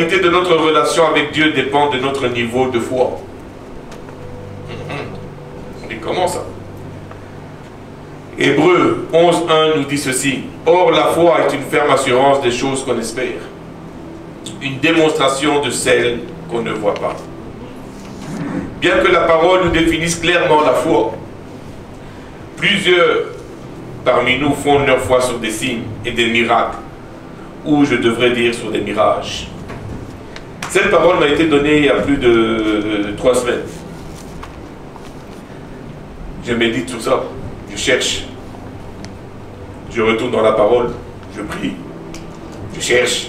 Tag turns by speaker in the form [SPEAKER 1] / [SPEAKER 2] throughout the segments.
[SPEAKER 1] qualité de notre relation avec Dieu dépend de notre niveau de foi. On dit comment ça? Hébreux 11.1 nous dit ceci. Or la foi est une ferme assurance des choses qu'on espère, une démonstration de celles qu'on ne voit pas. Bien que la parole nous définisse clairement la foi, plusieurs parmi nous fondent leur foi sur des signes et des miracles, ou je devrais dire sur des mirages. Cette parole m'a été donnée il y a plus de 3 semaines. Je médite sur ça, je cherche, je retourne dans la parole, je prie, je cherche,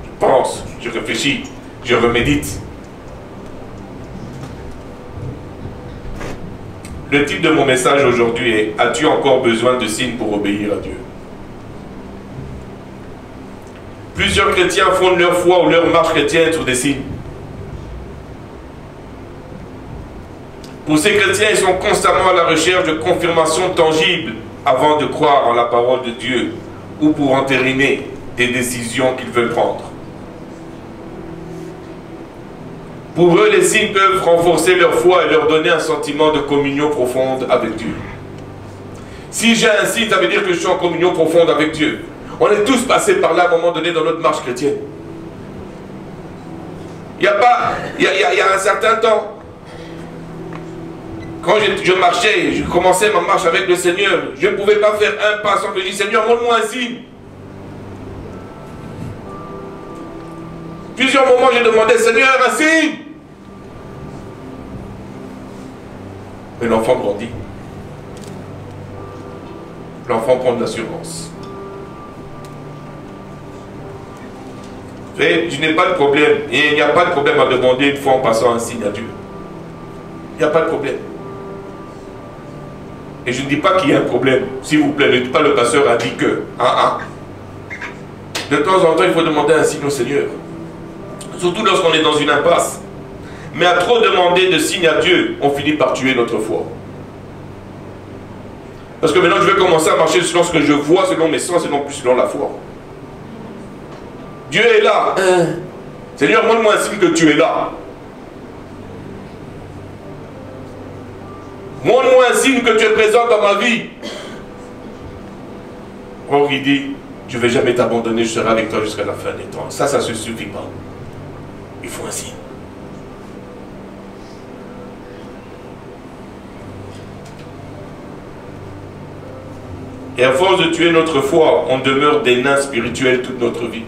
[SPEAKER 1] je pense, je réfléchis, je remédite. Le titre de mon message aujourd'hui est « As-tu encore besoin de signes pour obéir à Dieu ?» Plusieurs chrétiens fondent leur foi ou leur marche chrétienne sur des signes. Pour ces chrétiens, ils sont constamment à la recherche de confirmations tangibles avant de croire en la parole de Dieu ou pour entériner des décisions qu'ils veulent prendre. Pour eux, les signes peuvent renforcer leur foi et leur donner un sentiment de communion profonde avec Dieu. Si j'ai un signe, ça veut dire que je suis en communion profonde avec Dieu. On est tous passés par là à un moment donné dans notre marche chrétienne. Il y a un certain temps, quand je marchais, je commençais ma marche avec le Seigneur, je ne pouvais pas faire un pas sans que je dise, Seigneur, montre-moi un signe. Plusieurs moments, j'ai demandé, Seigneur, un signe. Mais l'enfant grandit. L'enfant prend de l'assurance. Je n'ai pas de problème. Et il n'y a pas de problème à demander une fois en passant un signe à Dieu. Il n'y a pas de problème. Et je ne dis pas qu'il y a un problème. S'il vous plaît, ne dites pas le pasteur a dit que. De temps en temps, il faut demander un signe au Seigneur. Surtout lorsqu'on est dans une impasse. Mais à trop demander de signes à Dieu, on finit par tuer notre foi. Parce que maintenant, je vais commencer à marcher selon ce que je vois, selon mes sens, et non plus selon la foi. Dieu est là. Seigneur, montre-moi un signe que tu es là. Montre-moi un signe que tu es présent dans ma vie. Or, il dit, je ne vais jamais t'abandonner, je serai avec toi jusqu'à la fin des temps. Ça ne se suffit pas. Il faut un signe. Et à force de tuer notre foi, on demeure des nains spirituels toute notre vie.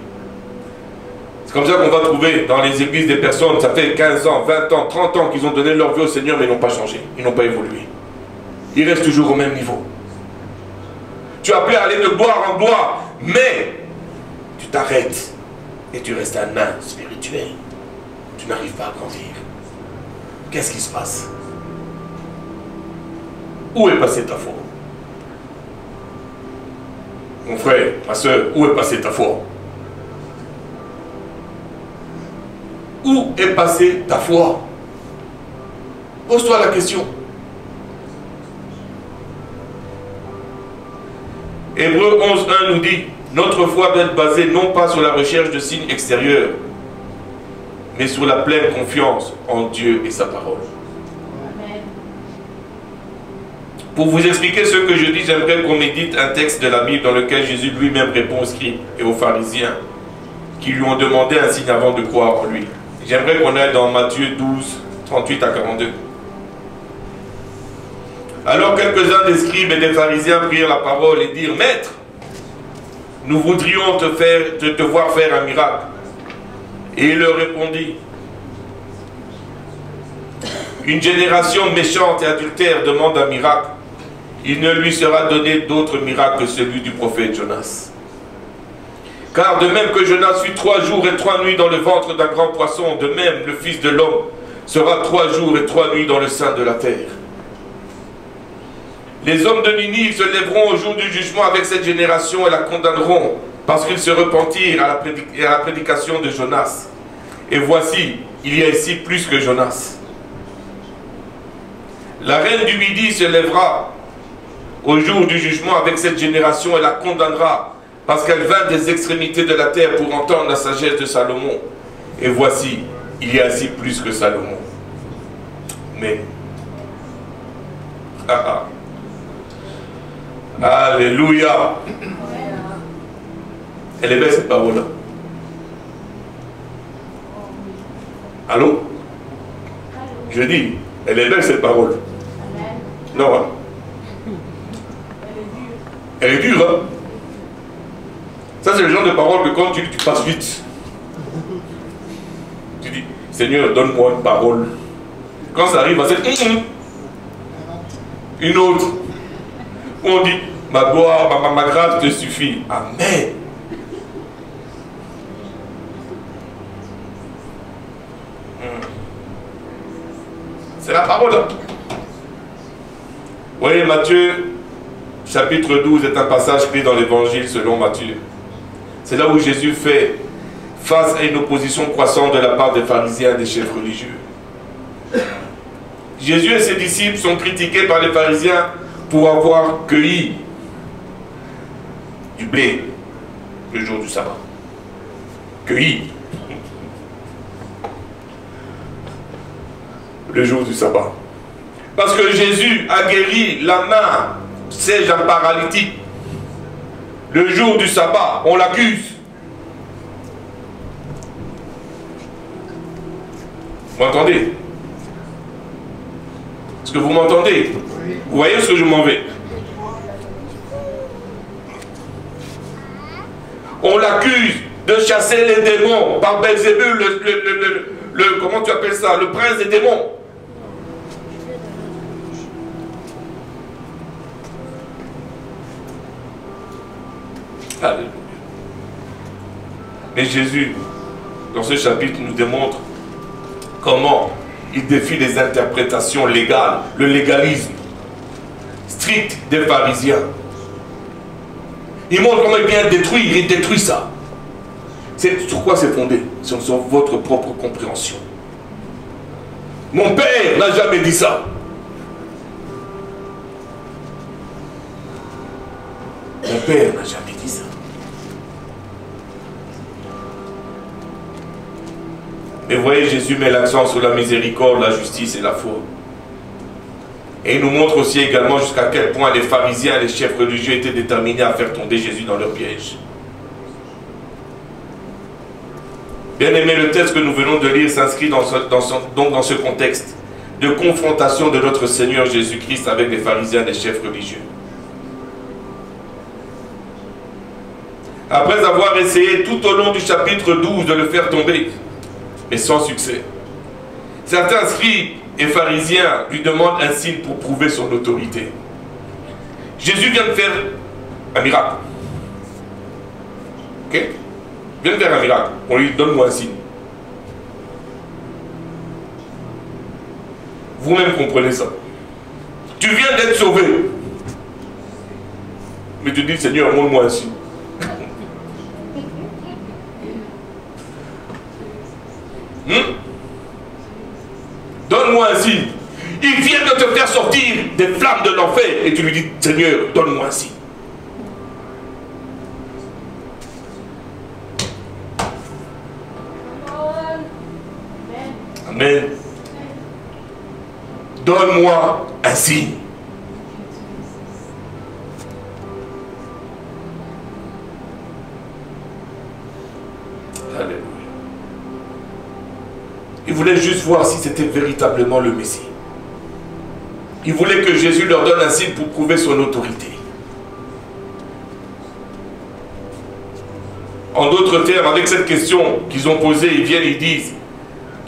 [SPEAKER 1] C'est comme ça qu'on va trouver dans les églises des personnes, ça fait 15 ans, 20 ans, 30 ans qu'ils ont donné leur vie au Seigneur, mais ils n'ont pas changé, ils n'ont pas évolué. Ils restent toujours au même niveau. Tu as appelé à aller de gloire en gloire, mais tu t'arrêtes et tu restes un nain spirituel. Tu n'arrives pas à grandir. Qu'est-ce qui se passe? Où est passée ta foi? Mon frère, ma soeur, où est passée ta foi? Où est passée ta foi? Pose-toi la question. Hébreux 11.1 nous dit, notre foi doit être basée non pas sur la recherche de signes extérieurs, mais sur la pleine confiance en Dieu et sa parole. Amen. Pour vous expliquer ce que je dis, j'aimerais qu'on médite un texte de la Bible dans lequel Jésus lui-même répond aux scribes et aux pharisiens qui lui ont demandé un signe avant de croire en lui. J'aimerais qu'on aille dans Matthieu 12, 38 à 42. Alors quelques-uns des scribes et des pharisiens prirent la parole et dirent, Maître, nous voudrions te voir faire un miracle. Et il leur répondit, une génération méchante et adultère demande un miracle. Il ne lui sera donné d'autre miracle que celui du prophète Jonas. Car de même que Jonas fut 3 jours et 3 nuits dans le ventre d'un grand poisson, de même le Fils de l'homme sera 3 jours et 3 nuits dans le sein de la terre. Les hommes de Ninive se lèveront au jour du jugement avec cette génération et la condamneront, parce qu'ils se repentirent à la prédication de Jonas. Et voici, il y a ici plus que Jonas. La reine du Midi se lèvera au jour du jugement avec cette génération et la condamnera, parce qu'elle vint des extrémités de la terre pour entendre la sagesse de Salomon. Et voici, il y a ainsi plus que Salomon. Mais, alléluia. Elle est belle cette parole-là. Allô? Je dis, elle est belle cette parole. Non, hein? Elle est dure, hein? Ça, c'est le genre de parole que quand tu lis, tu passes vite. Tu dis, Seigneur, donne-moi une parole. Quand ça arrive à cette... Une autre. Où on dit, ma gloire, ma grâce te suffit. Amen. C'est la parole. Vous voyez, Matthieu, chapitre 12 est un passage pris dans l'évangile selon Matthieu. C'est là où Jésus fait face à une opposition croissante de la part des pharisiens et des chefs religieux. Jésus et ses disciples sont critiqués par les pharisiens pour avoir cueilli du blé le jour du sabbat. Cueilli. Le jour du sabbat. Parce que Jésus a guéri la main sèche d'un paralytique. Le jour du sabbat, on l'accuse. Vous m'entendez? Est-ce que vous m'entendez? Vous voyez ce que je m'en vais? On l'accuse de chasser les démons par Belzébul, comment tu appelles ça? Le prince des démons. Alléluia. Mais Jésus, dans ce chapitre, nous démontre comment il défie les interprétations légales, le légalisme strict des pharisiens. Il montre comment il vient détruire, il détruit ça. Sur quoi c'est fondé? Sur votre propre compréhension. Mon père n'a jamais dit ça. Mon père n'a jamais dit ça. Mais vous voyez, Jésus met l'accent sur la miséricorde, la justice et la foi. Et il nous montre aussi également jusqu'à quel point les pharisiens et les chefs religieux étaient déterminés à faire tomber Jésus dans leur piège. Bien aimé, le texte que nous venons de lire s'inscrit dans ce contexte de confrontation de notre Seigneur Jésus-Christ avec les pharisiens et les chefs religieux. Après avoir essayé tout au long du chapitre 12 de le faire tomber, mais sans succès, certains scribes et pharisiens lui demandent un signe pour prouver son autorité. Jésus vient de faire un miracle. Ok? Il vient de faire un miracle. On lui donne un signe. Vous-même comprenez ça. Tu viens d'être sauvé. Mais tu dis, Seigneur, montre-moi un signe. Donne-moi un signe. Il vient de te faire sortir des flammes de l'enfer et tu lui dis, Seigneur, donne-moi un signe. Amen. Donne-moi un signe. Alléluia. Ils voulaient juste voir si c'était véritablement le Messie. Ils voulaient que Jésus leur donne un signe pour prouver son autorité. En d'autres termes, avec cette question qu'ils ont posée, ils viennent et ils disent,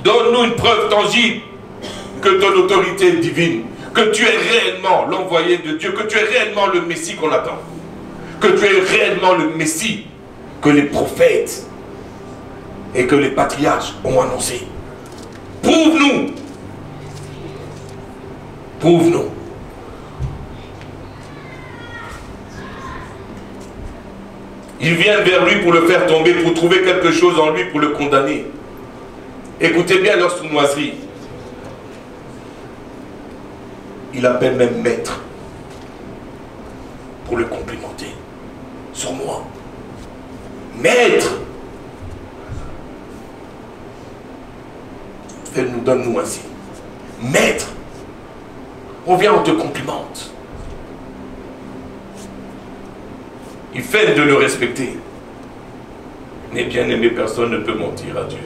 [SPEAKER 1] donne-nous une preuve tangible que ton autorité est divine, que tu es réellement l'envoyé de Dieu, que tu es réellement le Messie qu'on attend, que tu es réellement le Messie que les prophètes et que les patriarches ont annoncé. Prouve-nous. Prouve-nous. Ils viennent vers lui pour le faire tomber, pour trouver quelque chose en lui pour le condamner. Écoutez bien leur sournoiserie. Il appelle même maître pour le complimenter sur moi. Maître. donne-nous un signe. Maître, on vient, on te complimente. Il fait de le respecter. Mais bien aimé, personne ne peut mentir à Dieu.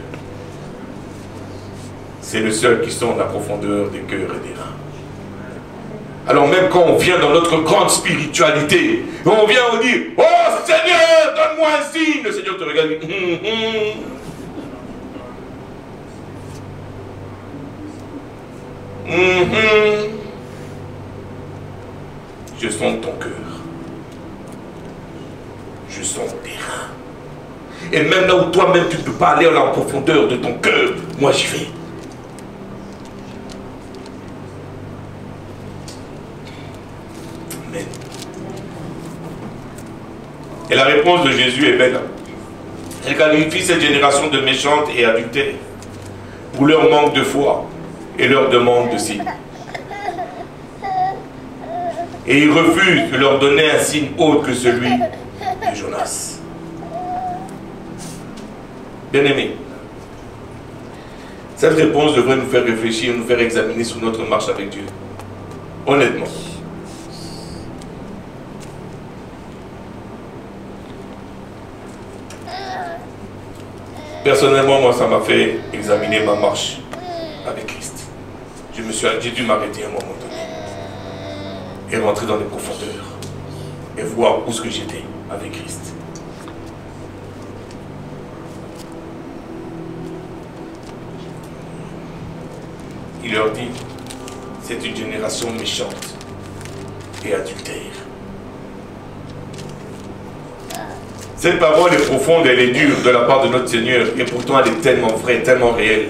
[SPEAKER 1] C'est le seul qui sonde la profondeur des cœurs et des reins. Alors même quand on vient dans notre grande spiritualité, on vient, on dit, oh Seigneur, donne-moi un signe. Le Seigneur te regarde et dit, Je sonde ton cœur. Je sonde tes reins. Et même là où toi-même tu ne peux pas aller en profondeur de ton cœur, moi j'y vais. Amen. Et la réponse de Jésus est belle. Elle qualifie cette génération de méchantes et adultères pour leur manque de foi et leur demande de signe. Et il refuse de leur donner un signe autre que celui de Jonas. Bien-aimés, cette réponse devrait nous faire réfléchir, nous faire examiner sur notre marche avec Dieu. Honnêtement. Personnellement, moi, ça m'a fait examiner ma marche avec Christ. J'ai dû m'arrêter à un moment donné et rentrer dans les profondeurs et voir où ce que j'étais avec Christ. Il leur dit, c'est une génération méchante et adultère. Cette parole est profonde, elle est dure de la part de notre Seigneur, et pourtant elle est tellement vraie, tellement réelle.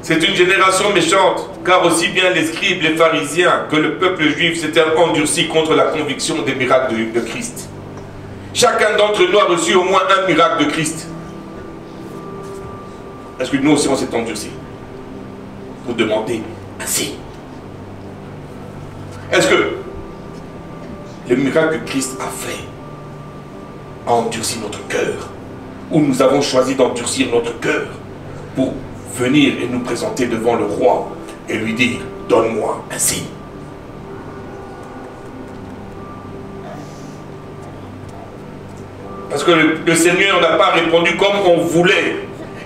[SPEAKER 1] C'est une génération méchante, car aussi bien les scribes, les pharisiens, que le peuple juif s'étaient endurcis contre la conviction des miracles de Christ. Chacun d'entre nous a reçu au moins un miracle de Christ. Est-ce que nous aussi on s'est endurcis pour demander ainsi? Est-ce que le miracle que Christ a fait a endurci notre cœur, ou nous avons choisi d'endurcir notre cœur pour venir et nous présenter devant le roi et lui dire, donne-moi un signe? Parce que le Seigneur n'a pas répondu comme on voulait.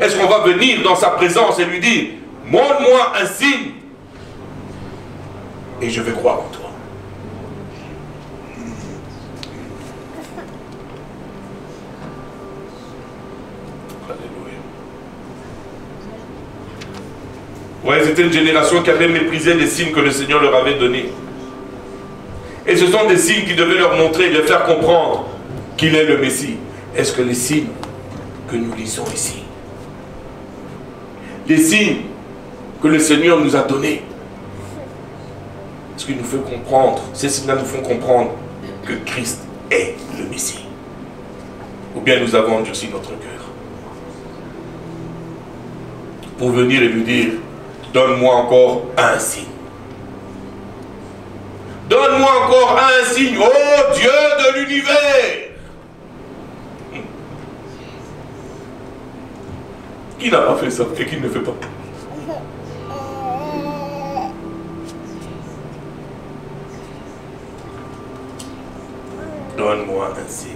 [SPEAKER 1] Est-ce qu'on va venir dans sa présence et lui dire, montre-moi un signe et je vais croire en toi? Ouais, c'était une génération qui avait méprisé les signes que le Seigneur leur avait donnés. Et ce sont des signes qui devaient leur montrer, leur faire comprendre qu'il est le Messie. Est-ce que les signes que nous lisons ici, les signes que le Seigneur nous a donnés, est-ce qu'ils nous font comprendre, ces signes-là nous font comprendre que Christ est le Messie? Ou bien nous avons endurci notre cœur pour venir et lui dire, donne-moi encore un signe. Donne-moi encore un signe, ô Dieu de l'univers. Qui n'a pas fait ça et qui ne le fait pas? Donne-moi un signe.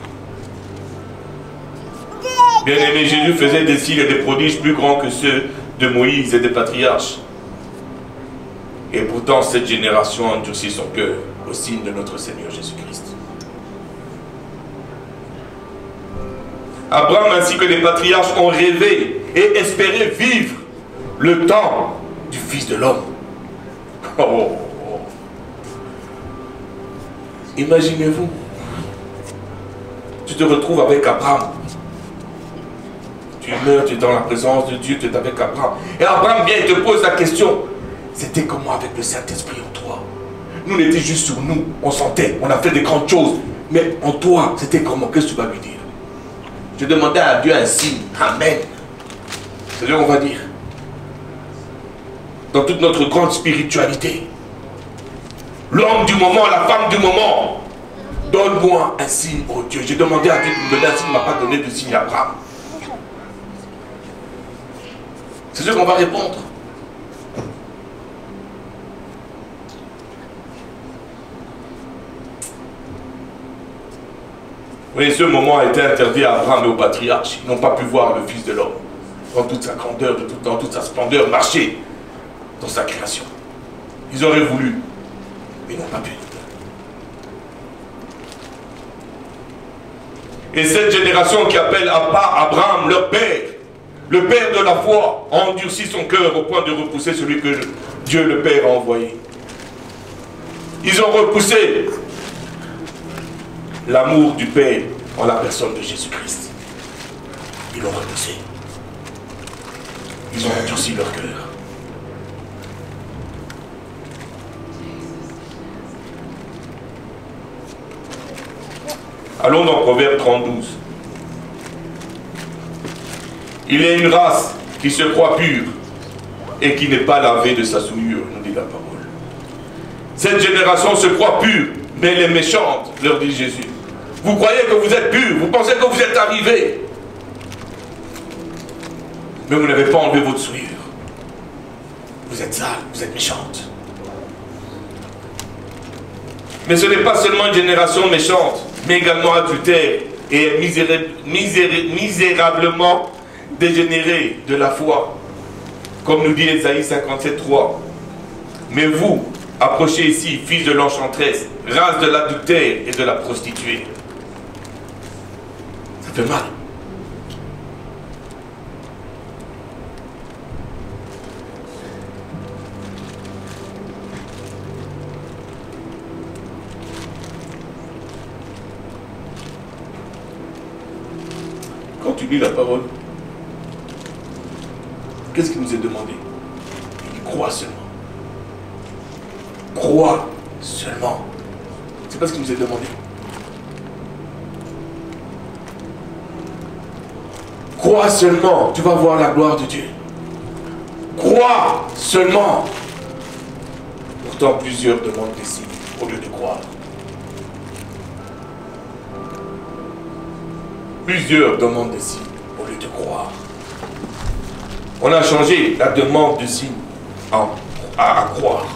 [SPEAKER 1] Bien aimé, Jésus faisait des signes et des prodiges plus grands que ceux de Moïse et des patriarches. Et pourtant, cette génération a endurci son cœur au signe de notre Seigneur Jésus-Christ. Abraham ainsi que les patriarches ont rêvé et espéré vivre le temps du Fils de l'homme. Oh. Imaginez-vous, tu te retrouves avec Abraham. Tu meurs, tu es dans la présence de Dieu, tu es avec Abraham. Et Abraham vient et te pose la question, c'était comment avec le Saint-Esprit en toi? Nous, on était juste sur nous, on sentait, on a fait des grandes choses. Mais en toi, c'était comment? Qu'est-ce que tu vas lui dire? Je demandais à Dieu un signe. Amen. C'est ce qu'on va dire. Dans toute notre grande spiritualité. L'homme du moment, la femme du moment. Donne-moi un signe, oh Dieu. J'ai demandé à Dieu de me donner un signe, il ne m'a pas donné de signe à Abraham. C'est ce qu'on va répondre. Oui, ce moment a été interdit à Abraham et aux patriarches. Ils n'ont pas pu voir le Fils de l'homme dans toute sa grandeur, dans toute sa splendeur, marcher dans sa création. Ils auraient voulu, mais ils n'ont pas pu. Et cette génération qui appelle Abraham leur père, le père de la foi, a endurci son cœur au point de repousser celui que Dieu le Père a envoyé. Ils ont repoussé l'amour du Père en la personne de Jésus-Christ. Ils l'ont repoussé. Ils ont endurci leur cœur. Allons dans Proverbe 32. Il est une race qui se croit pure et qui n'est pas lavée de sa souillure, nous dit la parole. Cette génération se croit pure, mais elle est méchante, leur dit Jésus. Vous croyez que vous êtes pur, vous pensez que vous êtes arrivés, mais vous n'avez pas enlevé votre souillure. Vous êtes sale, vous êtes méchante. Mais ce n'est pas seulement une génération méchante, mais également adultère et misérablement dégénérée de la foi. Comme nous dit Ésaïe 57:3. Mais vous, approchez ici, fils de l'enchanteresse, race de l'adultère et de la prostituée. Ça fait mal. Quand tu lis la parole, qu'est-ce qui nous est demandé? Il dit crois seulement. Crois seulement. C'est pas ce qui nous est demandé. Crois seulement, tu vas voir la gloire de Dieu. Crois seulement. Pourtant, plusieurs demandent des signes au lieu de croire. Plusieurs demandent des signes au lieu de croire. On a changé la demande de signes à croire.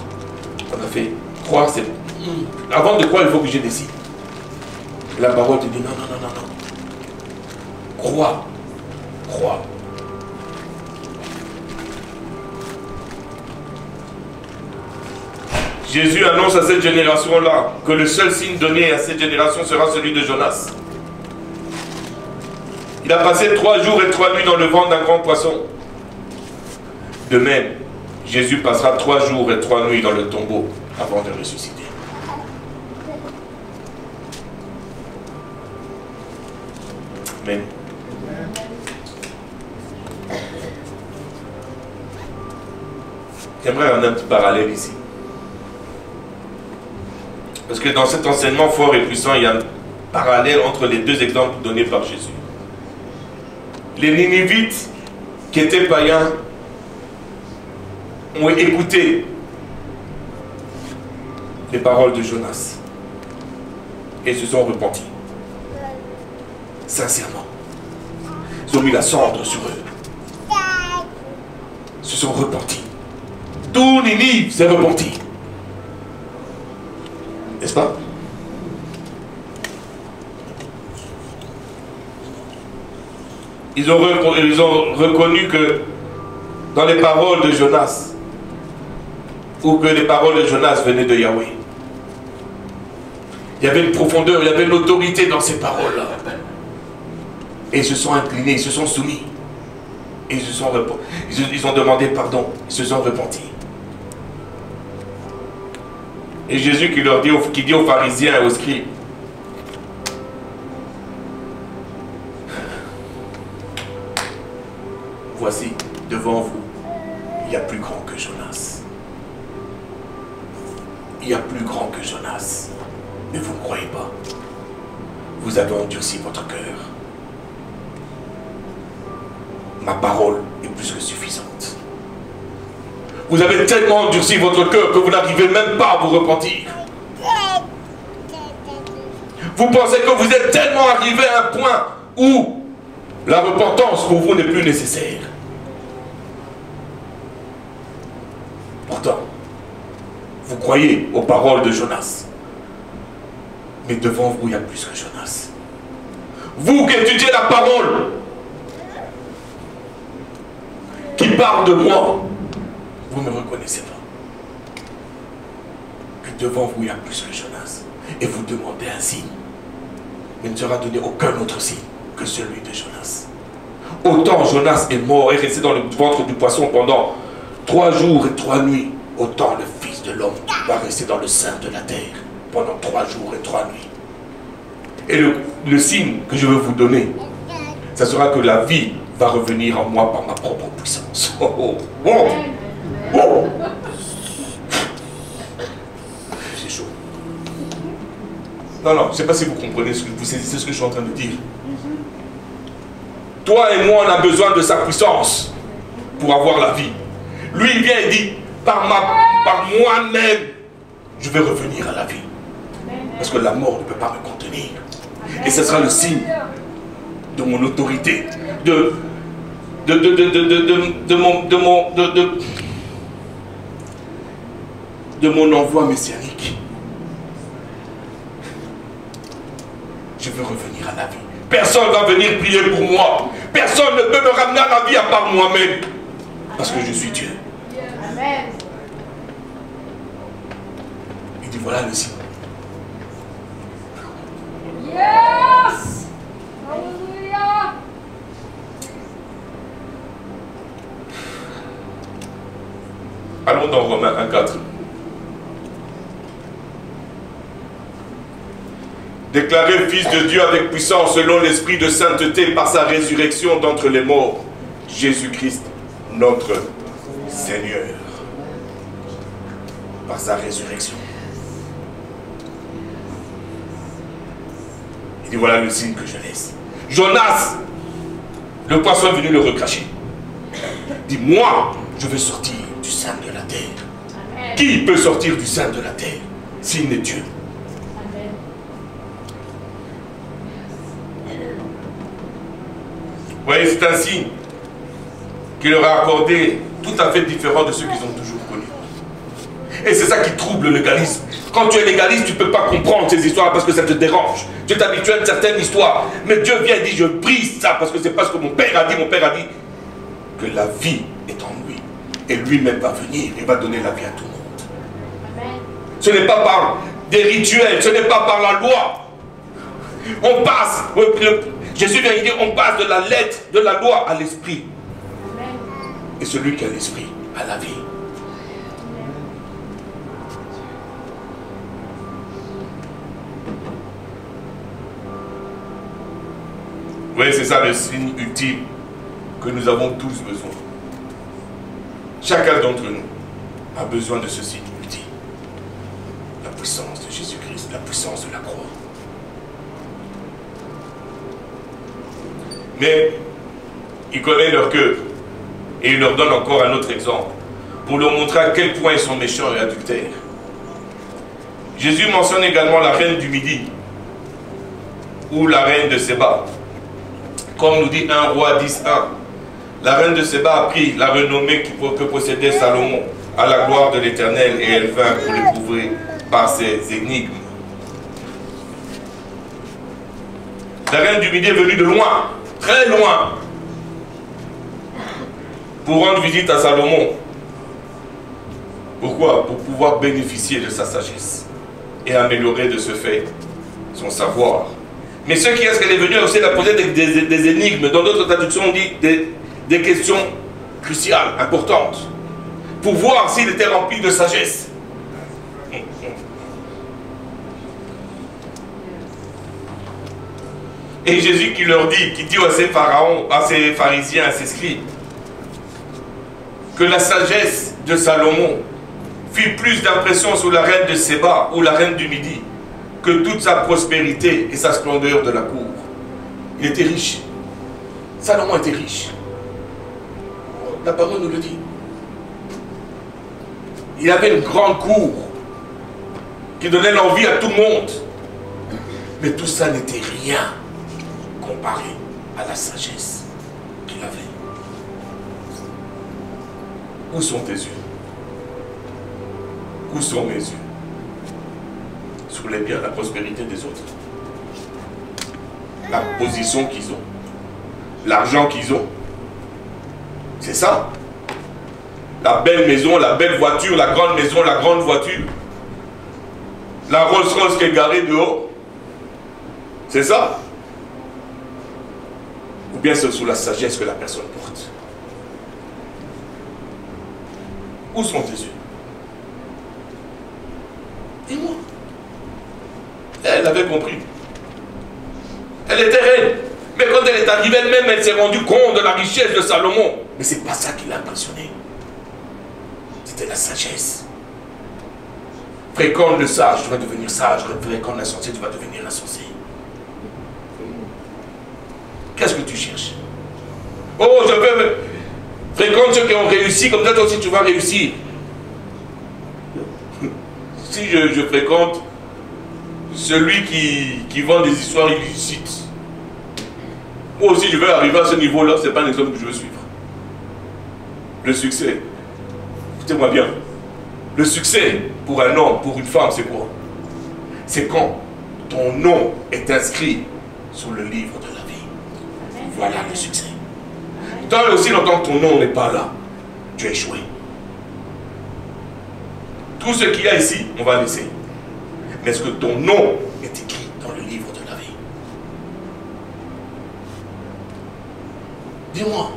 [SPEAKER 1] On a fait croire, c'est... Avant de croire, il faut que j'ai des signes. La parole te dit non, non, non, non, non. Crois. Crois. Jésus annonce à cette génération-là que le seul signe donné à cette génération sera celui de Jonas. Il a passé 3 jours et 3 nuits dans le ventre d'un grand poisson. De même, Jésus passera 3 jours et 3 nuits dans le tombeau avant de ressusciter. Amen. J'aimerais un petit parallèle ici. Parce que dans cet enseignement fort et puissant, il y a un parallèle entre les deux exemples donnés par Jésus. Les Ninivites, qui étaient païens, ont écouté les paroles de Jonas et se sont repentis. Sincèrement. Ils ont mis la cendre sur eux. Se sont repentis. Tout Ninive s'est repenti. N'est-ce pas? Ils ont reconnu que dans les paroles de Jonas, ou que les paroles de Jonas venaient de Yahweh, il y avait une profondeur, il y avait une autorité dans ces paroles-là. Et ils se sont inclinés, ils se sont soumis. Et ils ont demandé pardon, ils se sont repentis. Et Jésus qui dit aux pharisiens et aux scribes, voici, devant vous, il y a plus grand que Jonas. Il y a plus grand que Jonas. Mais vous ne croyez pas. Vous avez endurci votre cœur. Ma parole est plus que suffisante. Vous avez tellement endurci votre cœur que vous n'arrivez même pas à vous repentir. Vous pensez que vous êtes tellement arrivé à un point où la repentance pour vous n'est plus nécessaire. Pourtant, vous croyez aux paroles de Jonas. Mais devant vous, il y a plus que Jonas. Vous qui étudiez la parole, qui parle de moi, vous ne me reconnaissez pas. Que devant vous, il y a plus que Jonas. Et vous demandez un signe. Mais il ne sera donné aucun autre signe que celui de Jonas. Autant Jonas est mort et resté dans le ventre du poisson pendant 3 jours et 3 nuits, autant le Fils de l'homme va rester dans le sein de la terre pendant 3 jours et 3 nuits. Et le signe que je veux vous donner, ça sera que la vie va revenir en moi par ma propre puissance. Oh, oh, oh, oh. C'est chaud. Non, non, je ne sais pas si vous comprenez ce que vous saisissez ce que je suis en train de dire. Toi et moi, on a besoin de sa puissance pour avoir la vie. Lui, il vient et dit, par moi-même, je vais revenir à la vie. Parce que la mort ne peut pas me contenir. Et ce sera le signe de mon autorité, de mon envoi messianique. Je veux revenir à la vie. Personne ne va venir prier pour moi. Personne ne peut me ramener à la vie à part moi-même. Parce que je suis Dieu. Amen. Il dit voilà le signe. Yes! Alléluia! Allons dans Romains 1,4. Déclaré fils de Dieu avec puissance selon l'esprit de sainteté par sa résurrection d'entre les morts, Jésus-Christ, notre Seigneur. Par sa résurrection. Il dit voilà le signe que je laisse. Jonas, le poisson est venu le recracher. Il dit moi, je veux sortir du sein de la terre. Amen. Qui peut sortir du sein de la terre s'il n'est Dieu? Amen. Vous voyez, c'est un signe qui leur a accordé tout à fait différent de ceux qu'ils ont toujours connus. Et c'est ça qui trouble le légalisme. Quand tu es légaliste, tu ne peux pas comprendre ces histoires parce que ça te dérange. Tu es habitué à une certaine histoire. Mais Dieu vient et dit, je brise ça parce que c'est parce que mon Père a dit. Mon Père a dit que la vie est en lui. Et lui-même va venir et va donner la vie à tout le monde. Amen. Ce n'est pas par des rituels, ce n'est pas par la loi. On passe, Jésus vient et dit, on passe de la lettre, de la loi à l'esprit. Et celui qui a l'esprit a la vie. Oui, c'est ça le signe ultime que nous avons tous besoin. Chacun d'entre nous a besoin de ce signe ultime. La puissance de Jésus-Christ, la puissance de la croix. Mais il connaît leur cœur et il leur donne encore un autre exemple pour leur montrer à quel point ils sont méchants et adultères. Jésus mentionne également la reine du Midi ou la reine de Séba. Comme nous dit 1 Roi 10:1, la reine de Séba a pris la renommée que possédait Salomon à la gloire de l'Éternel et elle vint pour l'éprouver par ses énigmes. La reine du Midi est venue de loin, très loin, pour rendre visite à Salomon. Pourquoi? Pour pouvoir bénéficier de sa sagesse et améliorer de ce fait son savoir. Mais ce qui est-ce qu'elle est venue aussi, elle a posé des énigmes. Dans d'autres traductions, on dit des questions cruciales, importantes, pour voir s'il était rempli de sagesse. Et Jésus qui leur dit, qui dit à ces pharaons, à ces pharisiens, à ces scribes, que la sagesse de Salomon fit plus d'impression sur la reine de Séba ou la reine du Midi que toute sa prospérité et sa splendeur de la cour. Il était riche. Salomon était riche. La parole nous le dit. Il avait une grande cour qui donnait l'envie à tout le monde. Mais tout ça n'était rien comparé à la sagesse qu'il avait. Où sont tes yeux? Où sont mes yeux? Sur les biens, la prospérité des autres. La position qu'ils ont. L'argent qu'ils ont. C'est ça. La belle maison, la belle voiture, la grande maison, la grande voiture. La Rolls-Royce qui est garée dehors. C'est ça. Ou bien c'est sous la sagesse que la personne porte. Où sont tes yeux? Dis-moi. Elle avait compris. Elle était reine. Mais quand elle est arrivée elle-même, elle s'est rendue compte de la richesse de Salomon. Mais c'est pas ça qui l'a impressionné. C'était la sagesse. Fréquente le sage, tu vas devenir sage. Fréquente l'insensé, tu vas devenir insensé. Qu'est-ce que tu cherches? Oh, je veux... Fréquente ceux qui ont réussi, comme ça toi aussi tu vas réussir. Si je fréquente celui qui vend des histoires illicites, moi aussi je veux arriver à ce niveau-là, ce n'est pas un exemple que je veux suivre. Le succès, écoutez-moi bien, le succès pour un homme, pour une femme, c'est quoi? C'est quand ton nom est inscrit sur le livre de la vie. Voilà le succès. Tant et aussi longtemps que ton nom n'est pas là, tu as échoué. Tout ce qu'il y a ici, on va laisser. Mais est-ce que ton nom est écrit dans le livre de la vie? Dis-moi.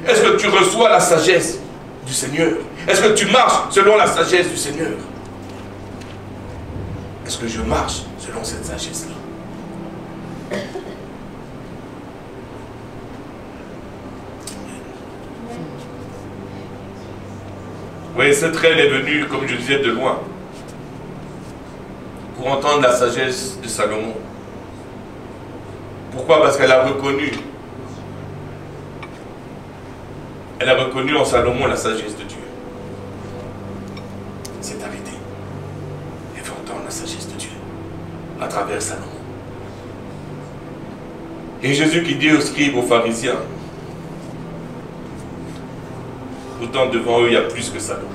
[SPEAKER 1] Est-ce que tu reçois la sagesse du Seigneur? Est-ce que tu marches selon la sagesse du Seigneur? Est-ce que je marche selon cette sagesse-là? Oui, cette reine est venue, comme je disais, de loin, pour entendre la sagesse de Salomon. Pourquoi? Parce qu'elle a reconnu. Elle a reconnu en Salomon la sagesse de Dieu. C'est arrêté. Elle veut entendre la sagesse de Dieu à travers Salomon. Et Jésus qui dit aux scribes, aux pharisiens, pourtant devant eux il y a plus que Salomon.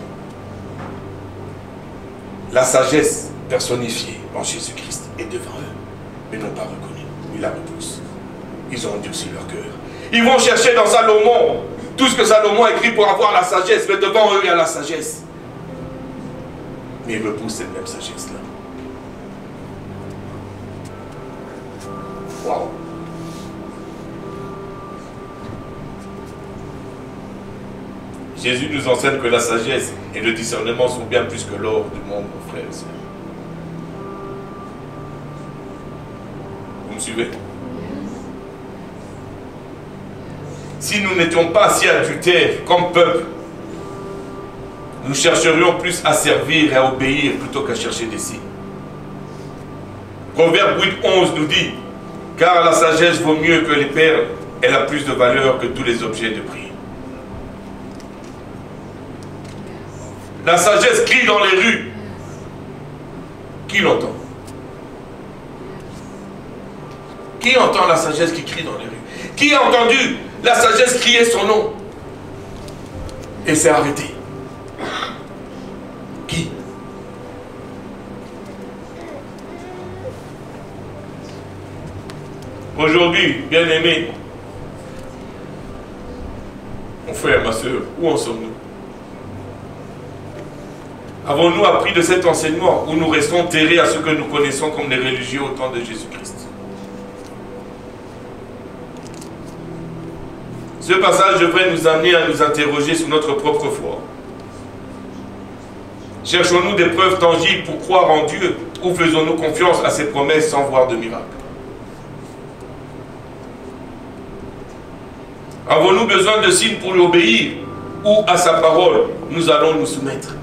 [SPEAKER 1] La sagesse personnifiée en Jésus-Christ est devant eux, mais n'ont pas reconnu. Ils la repoussent. Ils ont endurci leur cœur. Ils vont chercher dans Salomon tout ce que Salomon a écrit pour avoir la sagesse, mais devant eux il y a la sagesse. Mais ils repoussent cette même sagesse-là. Waouh! Jésus nous enseigne que la sagesse et le discernement sont bien plus que l'or du monde, mon frère et sœur. Vous me suivez? Si nous n'étions pas si adultères comme peuple, nous chercherions plus à servir et à obéir plutôt qu'à chercher des signes. Proverbe 8:11 nous dit, car la sagesse vaut mieux que les perles, elle a plus de valeur que tous les objets de prix. La sagesse crie dans les rues. Qui l'entend? Qui entend la sagesse qui crie dans les rues? Qui a entendu la sagesse crier son nom et s'est arrêté? Qui? Aujourd'hui, bien-aimés, mon frère, ma soeur, où en sommes-nous? Avons-nous appris de cet enseignement ou nous restons terrés à ce que nous connaissons comme les religieux au temps de Jésus-Christ? Ce passage devrait nous amener à nous interroger sur notre propre foi. Cherchons-nous des preuves tangibles pour croire en Dieu ou faisons-nous confiance à ses promesses sans voir de miracle? Avons-nous besoin de signes pour lui obéir ou à sa parole nous allons nous soumettre?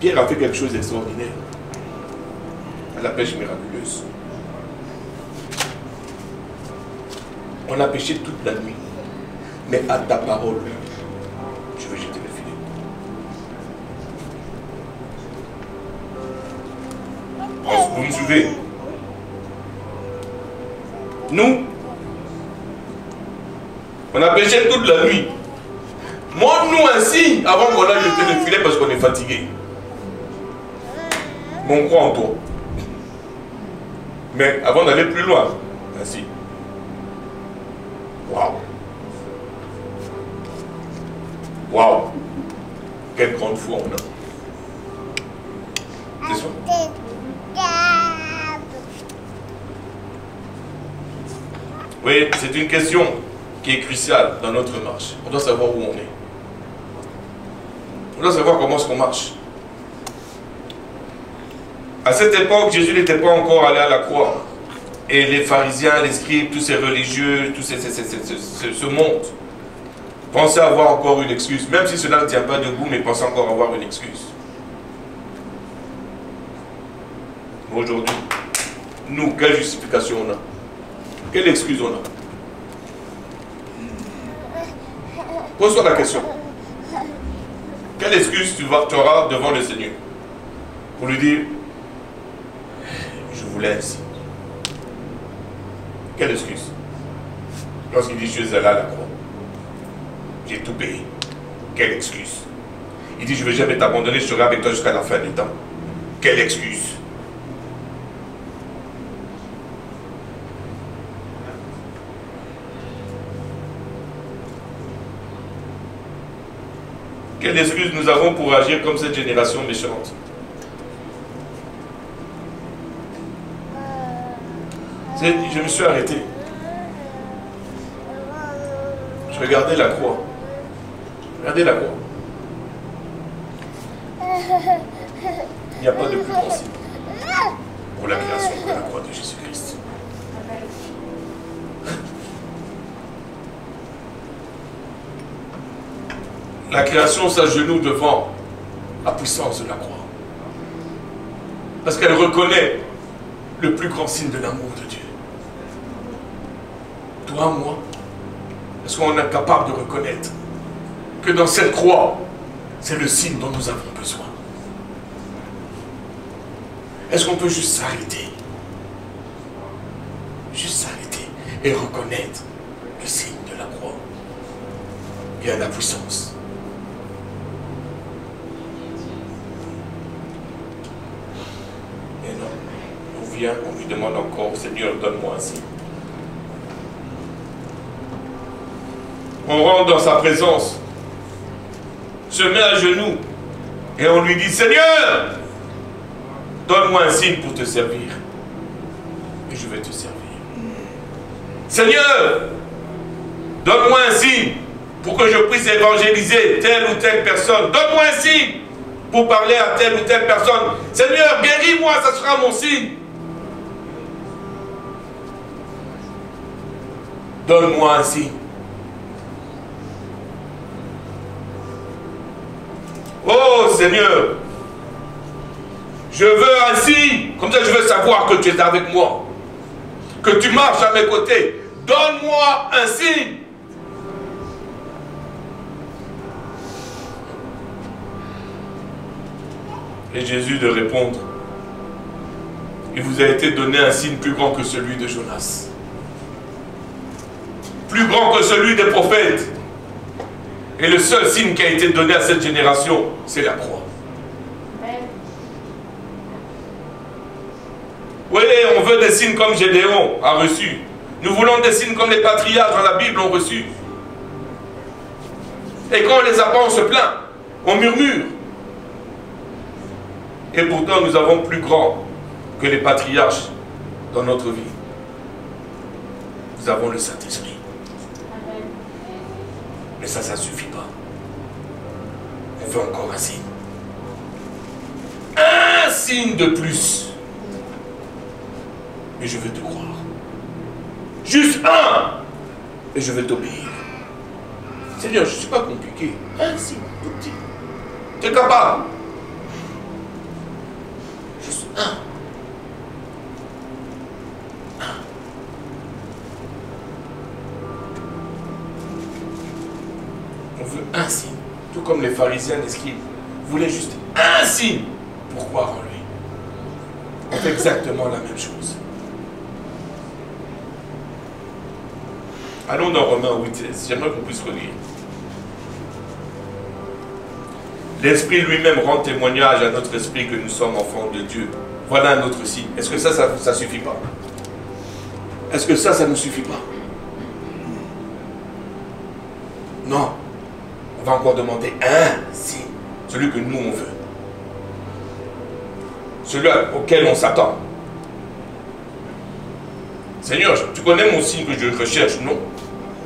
[SPEAKER 1] Pierre a fait quelque chose d'extraordinaire à la pêche miraculeuse. On a pêché toute la nuit, mais à ta parole, je veux jeter le filet. Vous me suivez? On a pêché toute la nuit. Montre-nous un signe avant qu'on aille jeter le filet parce qu'on est fatigué. Mais on croit en toi. Mais avant d'aller plus loin, ainsi. Waouh. Waouh. Quelle grande foi on a. C'est ça. Oui, c'est une question qui est cruciale dans notre marche. On doit savoir où on est. On doit savoir comment est-ce qu'on marche. À cette époque, Jésus n'était pas encore allé à la croix. Et les pharisiens, les scribes, tous ces religieux, tous ce monde pensaient avoir encore une excuse. Même si cela ne tient pas debout, mais pensaient encore avoir une excuse. Aujourd'hui, nous, quelle justification on a? Quelle excuse on a? Pose-toi la question. Quelle excuse tu auras devant le Seigneur? Pour lui dire, je voulais ainsi. Quelle excuse? Lorsqu'il dit, je suis allé à la croix. J'ai tout payé. Quelle excuse? Il dit, je ne vais jamais t'abandonner, je serai avec toi jusqu'à la fin des temps. Quelle excuse? Quelle excuse nous avons pour agir comme cette génération méchante? Je me suis arrêté. Je regardais la croix. Regardez la croix. Il n'y a pas de plus grand signe pour la création que la croix de Jésus-Christ. La création s'agenouille devant la puissance de la croix. Parce qu'elle reconnaît le plus grand signe de l'amour de Dieu. Toi, moi, est-ce qu'on est capable de reconnaître que dans cette croix, c'est le signe dont nous avons besoin? Est-ce qu'on peut juste s'arrêter? Juste s'arrêter et reconnaître le signe de la croix. Il y a la puissance. On lui demande encore, Seigneur, donne-moi un signe. On rentre dans sa présence, se met à genoux et on lui dit, Seigneur, donne-moi un signe pour te servir. Et je vais te servir. Seigneur, donne-moi un signe pour que je puisse évangéliser telle ou telle personne. Donne-moi un signe pour parler à telle ou telle personne. Seigneur, guéris-moi, ça sera mon signe. Donne-moi un signe. Oh Seigneur, je veux un signe. Comme ça je veux savoir que tu es avec moi. Que tu marches à mes côtés. Donne-moi un signe. Et Jésus de répondre, il vous a été donné un signe plus grand que celui de Jonas. Plus grand que celui des prophètes. Et le seul signe qui a été donné à cette génération, c'est la croix. Oui, on veut des signes comme Gédéon a reçu. Nous voulons des signes comme les patriarches dans la Bible ont reçu. Et quand on les a pas, on se plaint. On murmure. Et pourtant, nous avons plus grand que les patriarches dans notre vie. Nous avons le Saint-Esprit. Mais ça ne suffit pas. On veut encore un signe. Un signe de plus. Et je veux te croire. Juste un. Et je veux t'obéir. Seigneur, je ne suis pas compliqué. Un signe, tout petit. Tu es capable. Juste un. On veut un signe. Tout comme les pharisiens, les scribes voulaient juste un signe pour croire en lui. On fait exactement la même chose. Allons dans Romains 8:16. J'aimerais qu'on puisse relire. L'Esprit lui-même rend témoignage à notre esprit que nous sommes enfants de Dieu. Voilà un autre signe. Est-ce que ça ne suffit pas? Est-ce que ça ne suffit pas? Non. On va encore demander un signe. Celui que nous on veut. Celui auquel on s'attend. Seigneur, tu connais mon signe que je recherche? Non.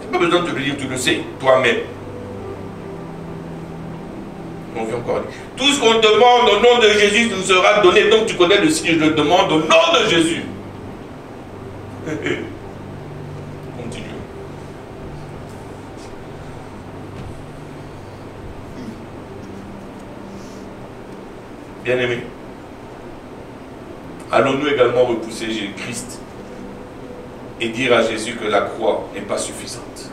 [SPEAKER 1] Tu n'as pas besoin de te le dire, tu le sais, toi-même. On vient encore. Tout ce qu'on demande au nom de Jésus nous sera donné. Donc tu connais le signe, je le demande au nom de Jésus. Continuons. Bien-aimés, allons-nous également repousser Jésus-Christ et dire à Jésus que la croix n'est pas suffisante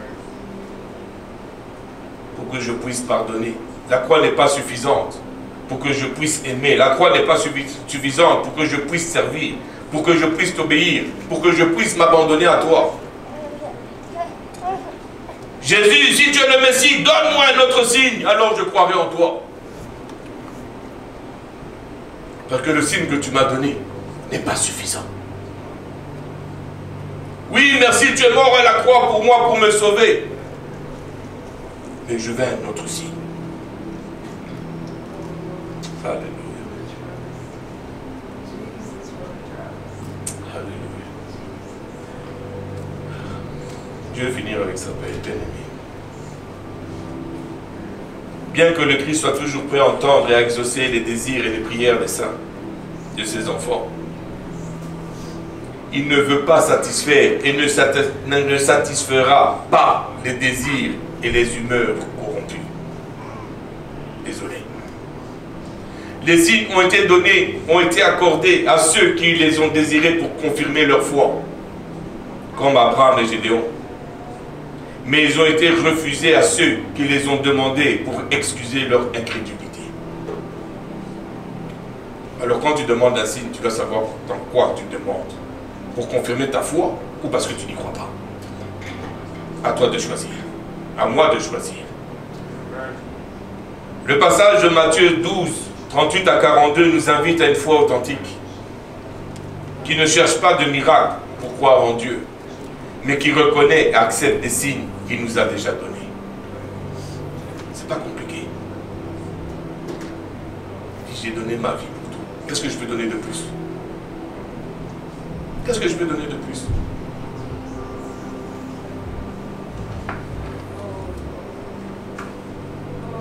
[SPEAKER 1] pour que je puisse pardonner? La croix n'est pas suffisante pour que je puisse aimer. La croix n'est pas suffisante pour que je puisse servir, pour que je puisse t'obéir, pour que je puisse m'abandonner à toi. Jésus, si tu es le Messie, donne-moi un autre signe, alors je croirai en toi. Parce que le signe que tu m'as donné n'est pas suffisant. Oui, merci, tu es mort à la croix pour moi, pour me sauver. Mais je veux un autre signe. Alléluia. Alléluia. Je vais finir avec ça, Père bien-aimé. Bien que le Christ soit toujours prêt à entendre et à exaucer les désirs et les prières des saints, de ses enfants, il ne veut pas satisfaire et ne satisfera pas les désirs et les humeurs corrompues. Désolé. Les signes ont été donnés, ont été accordés à ceux qui les ont désirés pour confirmer leur foi, comme Abraham et Gédéon. Mais ils ont été refusés à ceux qui les ont demandés pour excuser leur incrédulité. Alors quand tu demandes un signe, tu dois savoir dans quoi tu demandes. Pour confirmer ta foi ou parce que tu n'y crois pas. À toi de choisir. À moi de choisir. Le passage de Matthieu 12, 38 à 42 nous invite à une foi authentique, qui ne cherche pas de miracle pour croire en Dieu, mais qui reconnaît et accepte des signes qu'il nous a déjà donnés. C'est pas compliqué. J'ai donné ma vie pour toi. Qu'est-ce que je peux donner de plus? Qu'est-ce que je peux donner de plus?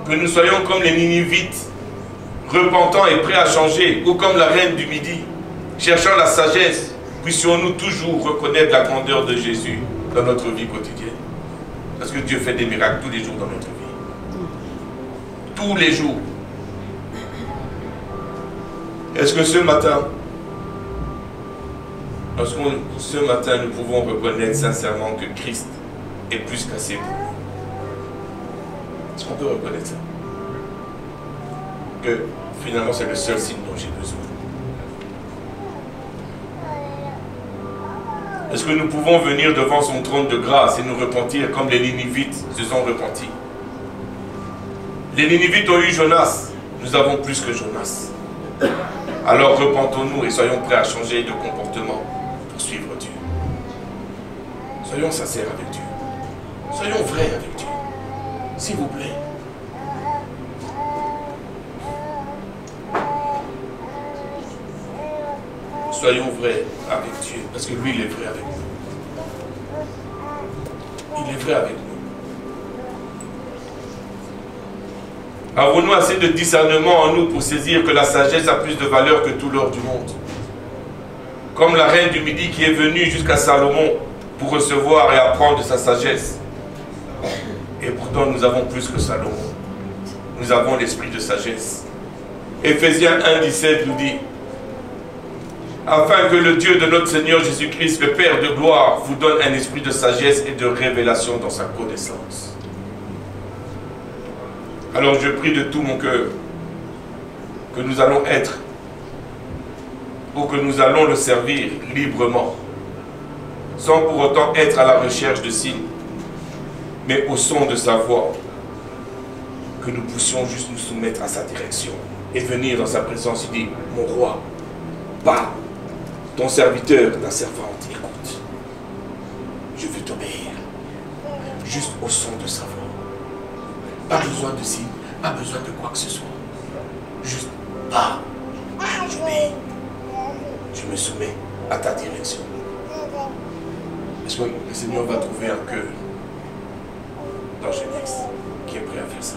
[SPEAKER 1] Que nous soyons comme les Ninivites, repentants et prêts à changer, ou comme la reine du Midi, cherchant la sagesse, puissions-nous toujours reconnaître la grandeur de Jésus dans notre vie quotidienne. Parce que Dieu fait des miracles tous les jours dans notre vie. Tous les jours. Est-ce que ce matin, ce matin, nous pouvons reconnaître sincèrement que Christ est plus qu'assez pour nous? Est-ce qu'on peut reconnaître ça? Que finalement c'est le seul signe dont j'ai besoin. Est-ce que nous pouvons venir devant son trône de grâce et nous repentir comme les Ninivites se sont repentis? Les Ninivites ont eu Jonas, nous avons plus que Jonas. Alors repentons-nous et soyons prêts à changer de comportement pour suivre Dieu. Soyons sincères avec Dieu. Soyons vrais avec Dieu. S'il vous plaît. Soyons vrais avec Dieu, parce que lui, il est vrai avec nous. Il est vrai avec nous. Avons-nous assez de discernement en nous pour saisir que la sagesse a plus de valeur que tout l'or du monde? Comme la reine du Midi qui est venue jusqu'à Salomon pour recevoir et apprendre de sa sagesse. Et pourtant, nous avons plus que Salomon. Nous avons l'esprit de sagesse. Éphésiens 1,17 nous dit: afin que le Dieu de notre Seigneur Jésus-Christ, le Père de gloire, vous donne un esprit de sagesse et de révélation dans sa connaissance. Alors je prie de tout mon cœur que nous allons être, ou que nous allons le servir librement, sans pour autant être à la recherche de signes, mais au son de sa voix, que nous puissions juste nous soumettre à sa direction et venir dans sa présence et dire, mon roi, pas ton serviteur, ta servante, écoute, je veux t'obéir, juste au son de sa voix. Pas besoin de signe, pas besoin de quoi que ce soit. Juste, pas, j'obéis, je me soumets à ta direction. Est-ce que le Seigneur va trouver un cœur dans Genèse qui est prêt à faire ça?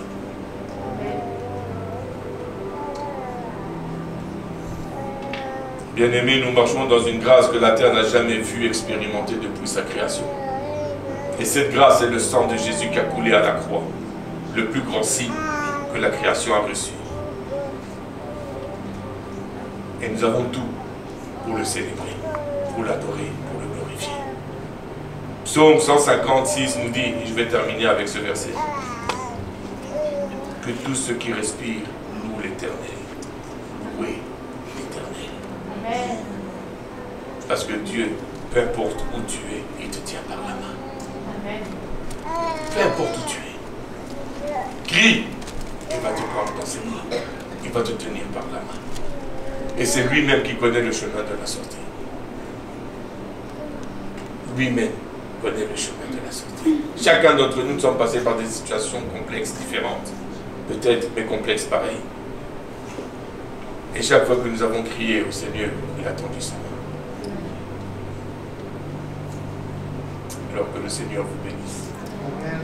[SPEAKER 1] Bien-aimés, nous marchons dans une grâce que la terre n'a jamais vue expérimenter depuis sa création. Et cette grâce est le sang de Jésus qui a coulé à la croix, le plus grand signe que la création a reçu. Et nous avons tout pour le célébrer, pour l'adorer, pour le glorifier. Psaume 156 nous dit, et je vais terminer avec ce verset, que tous ceux qui respirent louent l'Éternel. Louez l'Éternel. Amen. Parce que Dieu, peu importe où tu es, il te tient par la main. Amen. Peu importe où tu es. Crie, il va te prendre dans ses bras. Il va te tenir par la main. Et c'est lui-même qui connaît le chemin de la sortie. Lui-même connaît le chemin de la sortie. Chacun d'entre nous sommes passés par des situations complexes, différentes. Peut-être, mais complexes pareilles. Et chaque fois que nous avons crié au Seigneur, il a tendu sa main. Alors que le Seigneur vous bénisse. Amen.